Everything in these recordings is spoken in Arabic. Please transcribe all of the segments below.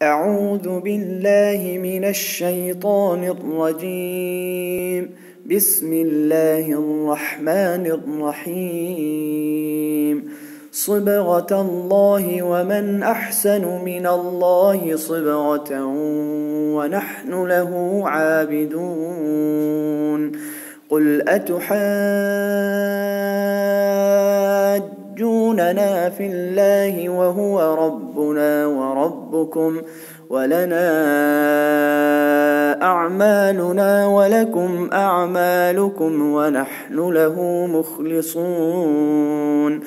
أعوذ بالله من الشيطان الرجيم. بسم الله الرحمن الرحيم. صبغة الله ومن أحسن من الله صبغة ونحن له عابدون. قل أتحاجوننا في الله وهو ربنا وربكم ولنا أعمالنا ولكم أعمالكم ونحن له مخلصون.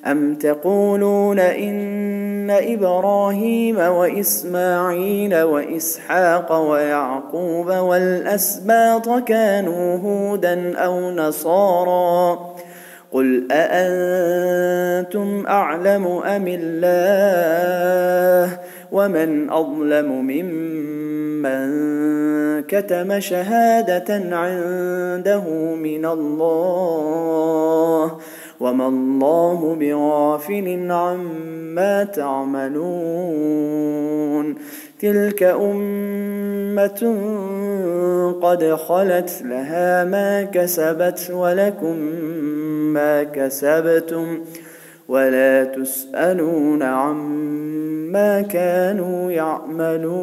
أم تقولون إن إبراهيم وإسماعيل وإسحاق ويعقوب والأسباط كانوا هودا أو نصارى؟ قل أأنتم أعلم أم الله؟ ومن أظلم ممن كتم شهادة عنده من الله وما الله بغافل عما تعملون. تلك أمة قد خلت لها ما كسبت ولكم ما كسبتم ولا تسألون عما كانوا يعملون.